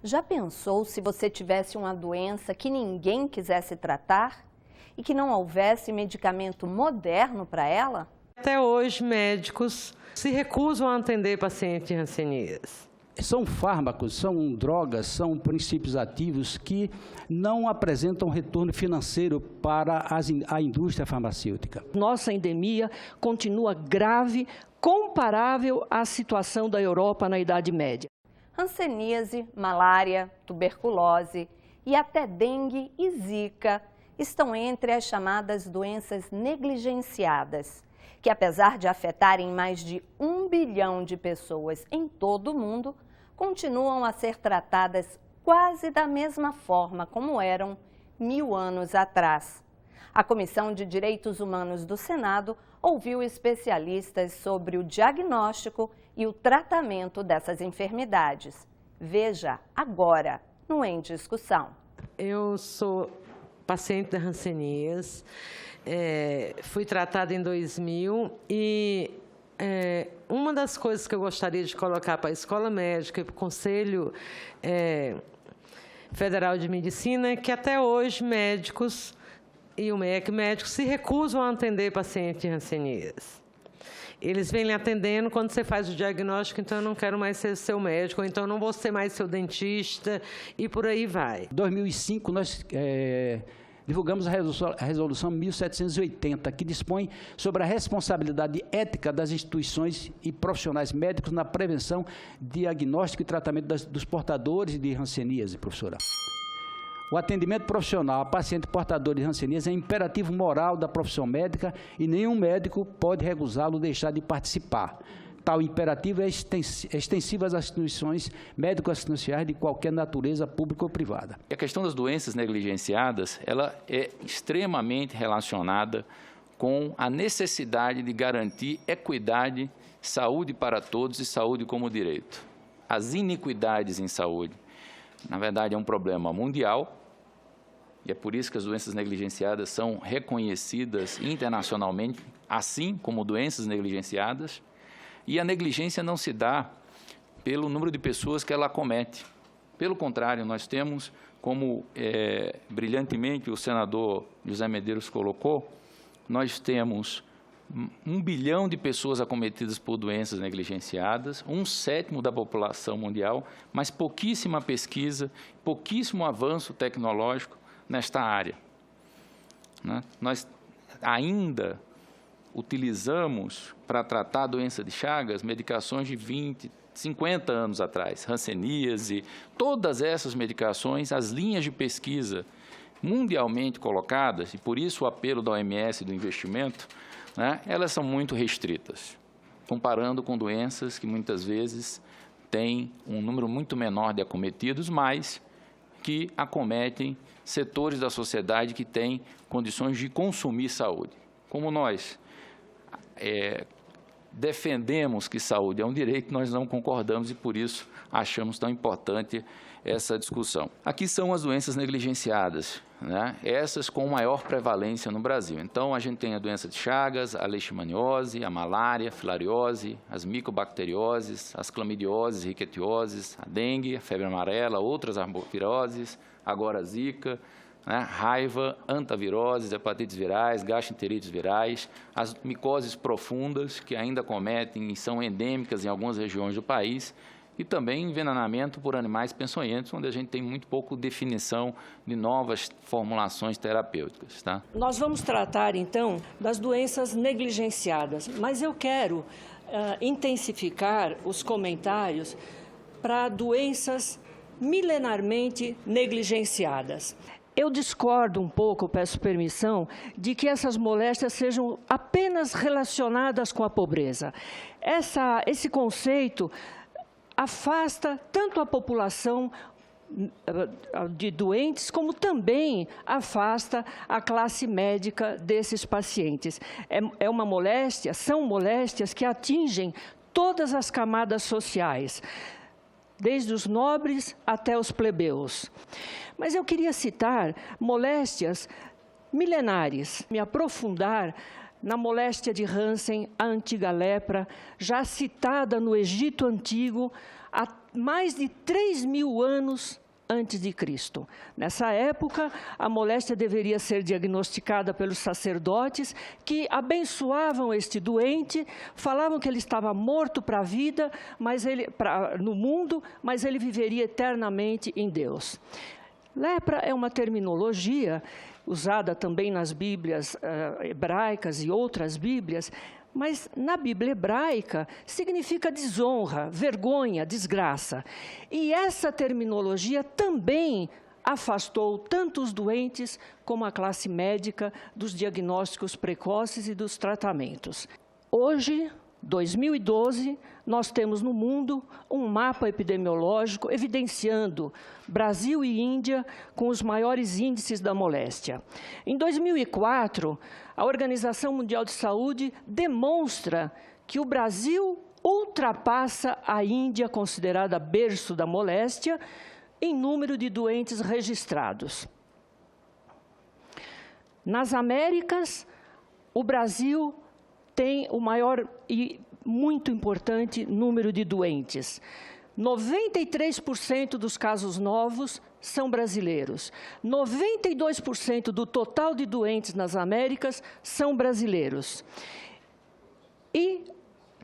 Já pensou se você tivesse uma doença que ninguém quisesse tratar e que não houvesse medicamento moderno para ela? Até hoje, médicos se recusam a atender pacientes hanseníase. São fármacos, são drogas, são princípios ativos que não apresentam retorno financeiro para a indústria farmacêutica. Nossa endemia continua grave, comparável à situação da Europa na Idade Média. Hanseníase, malária, tuberculose e até dengue e zika estão entre as chamadas doenças negligenciadas, que apesar de afetarem mais de 1 bilhão de pessoas em todo o mundo, continuam a ser tratadas quase da mesma forma como eram 1000 anos atrás. A Comissão de Direitos Humanos do Senado ouviu especialistas sobre o diagnóstico e o tratamento dessas enfermidades. Veja agora no Em Discussão. Eu sou paciente da hanseníase, fui tratada em 2000 e uma das coisas que eu gostaria de colocar para a Escola Médica e para o Conselho Federal de Medicina é que até hoje médicos e o MEC, médicos se recusam a atender pacientes de hanseníase. Eles vêm lhe atendendo quando você faz o diagnóstico, então eu não quero mais ser seu médico, ou então eu não vou ser mais seu dentista, e por aí vai. Em 2005, nós divulgamos a Resolução 1780, que dispõe sobre a responsabilidade ética das instituições e profissionais médicos na prevenção, diagnóstico e tratamento dos portadores de hanseníase, professora. O atendimento profissional a paciente portador de hanseníase é imperativo moral da profissão médica e nenhum médico pode recusá-lo ou deixar de participar. Tal imperativo é extensivo às instituições médico-assistenciais de qualquer natureza, pública ou privada. A questão das doenças negligenciadas, ela é extremamente relacionada com a necessidade de garantir equidade, saúde para todos e saúde como direito. As iniquidades em saúde, na verdade, é um problema mundial, e é por isso que as doenças negligenciadas são reconhecidas internacionalmente, assim como doenças negligenciadas, e a negligência não se dá pelo número de pessoas que ela acomete. Pelo contrário, nós temos, como brilhantemente o senador José Medeiros colocou, nós temos 1 bilhão de pessoas acometidas por doenças negligenciadas, 1/7 da população mundial, mas pouquíssima pesquisa, pouquíssimo avanço tecnológico nesta área. Nós ainda utilizamos para tratar a doença de Chagas medicações de 20, 50 anos atrás, hanseníase, todas essas medicações, as linhas de pesquisa mundialmente colocadas, e por isso o apelo da OMS do investimento, elas são muito restritas, comparando com doenças que muitas vezes têm um número muito menor de acometidos, mas que acometem setores da sociedade que têm condições de consumir saúde. Como nós defendemos que saúde é um direito, nós não concordamos e, por isso, achamos tão importante essa discussão. Aqui são as doenças negligenciadas, essas com maior prevalência no Brasil. Então, a gente tem a doença de Chagas, a leishmaniose, a malária, a filariose, as micobacterioses, as clamidioses, riquetioses, a dengue, a febre amarela, outras arboviroses, agora a zika, raiva, antaviroses, hepatites virais, gastroenterites virais, as micoses profundas, que ainda acometem e são endêmicas em algumas regiões do país, e também envenenamento por animais peçonhentos, onde a gente tem muito pouco definição de novas formulações terapêuticas. Nós vamos tratar, então, das doenças negligenciadas, mas eu quero intensificar os comentários para doenças milenarmente negligenciadas. Eu discordo um pouco, peço permissão, de que essas moléstias sejam apenas relacionadas com a pobreza. Esse conceito afasta tanto a população de doentes, como também afasta a classe médica desses pacientes. São moléstias que atingem todas as camadas sociais, desde os nobres até os plebeus. Mas eu queria citar moléstias milenares, me aprofundar na moléstia de Hansen, a antiga lepra, já citada no Egito Antigo há mais de 3.000 anos antes de Cristo. Nessa época, a moléstia deveria ser diagnosticada pelos sacerdotes, que abençoavam este doente, falavam que ele estava morto para a vida, no mundo, mas ele viveria eternamente em Deus. Lepra é uma terminologia usada também nas Bíblias hebraicas e outras Bíblias, mas na Bíblia hebraica significa desonra, vergonha, desgraça. E essa terminologia também afastou tanto os doentes como a classe médica dos diagnósticos precoces e dos tratamentos. Hoje, 2012, nós temos no mundo um mapa epidemiológico evidenciando Brasil e Índia com os maiores índices da moléstia. Em 2004, a Organização Mundial de Saúde demonstra que o Brasil ultrapassa a Índia, considerada berço da moléstia, em número de doentes registrados. Nas Américas, o Brasil tem o maior e muito importante número de doentes. 93% dos casos novos são brasileiros. 92% do total de doentes nas Américas são brasileiros. E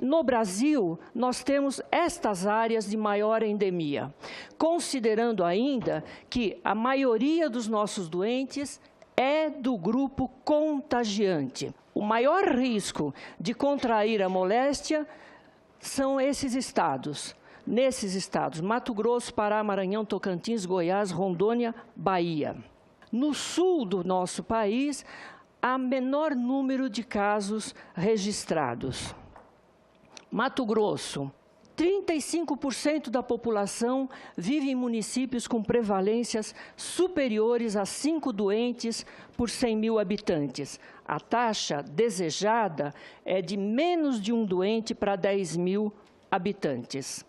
no Brasil, nós temos estas áreas de maior endemia, considerando ainda que a maioria dos nossos doentes é do grupo contagiante. O maior risco de contrair a moléstia são esses estados. Nesses estados, Mato Grosso, Pará, Maranhão, Tocantins, Goiás, Rondônia, Bahia. No sul do nosso país, há menor número de casos registrados. Mato Grosso, 35% da população vive em municípios com prevalências superiores a 5 doentes por 100.000 habitantes. A taxa desejada é de menos de 1 doente para 10.000 habitantes.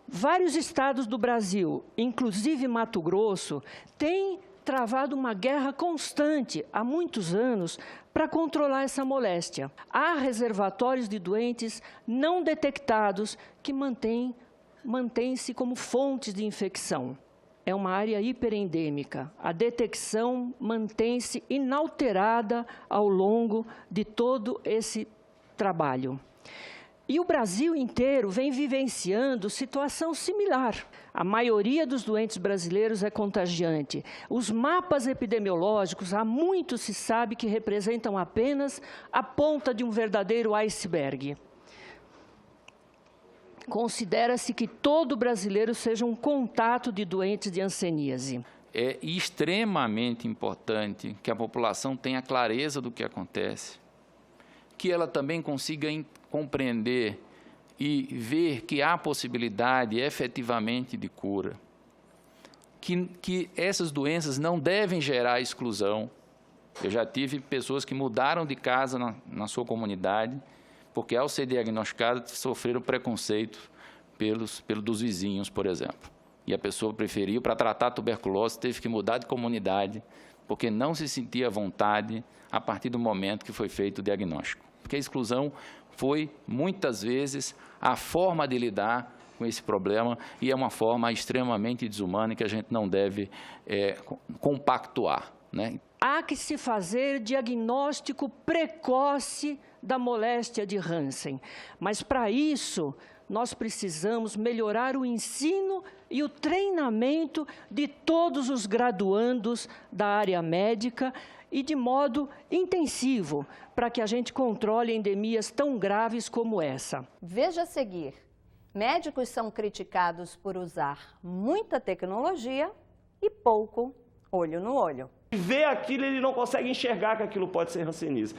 Vários estados do Brasil, inclusive Mato Grosso, têm travado uma guerra constante há muitos anos para controlar essa moléstia. Há reservatórios de doentes não detectados que mantêm-se como fontes de infecção. É uma área hiperendêmica. A detecção mantém-se inalterada ao longo de todo esse trabalho. E o Brasil inteiro vem vivenciando situação similar. A maioria dos doentes brasileiros é contagiante. Os mapas epidemiológicos, há muito se sabe que representam apenas a ponta de um verdadeiro iceberg. Considera-se que todo brasileiro seja um contato de doentes de hanseníase. É extremamente importante que a população tenha clareza do que acontece, que ela também consiga compreender e ver que há possibilidade efetivamente de cura, que essas doenças não devem gerar exclusão. Eu já tive pessoas que mudaram de casa na sua comunidade, porque ao ser diagnosticadas sofreram preconceito dos vizinhos, por exemplo. E a pessoa preferiu, para tratar a tuberculose, teve que mudar de comunidade, porque não se sentia à vontade a partir do momento que foi feito o diagnóstico. Porque a exclusão foi, muitas vezes, a forma de lidar com esse problema e é uma forma extremamente desumana que a gente não deve compactuar, né? Há que se fazer diagnóstico precoce da moléstia de Hansen, mas para isso nós precisamos melhorar o ensino e o treinamento de todos os graduandos da área médica e de modo intensivo, para que a gente controle endemias tão graves como essa. Veja a seguir, médicos são criticados por usar muita tecnologia e pouco olho no olho. Vê aquilo, ele não consegue enxergar que aquilo pode ser hanseníase.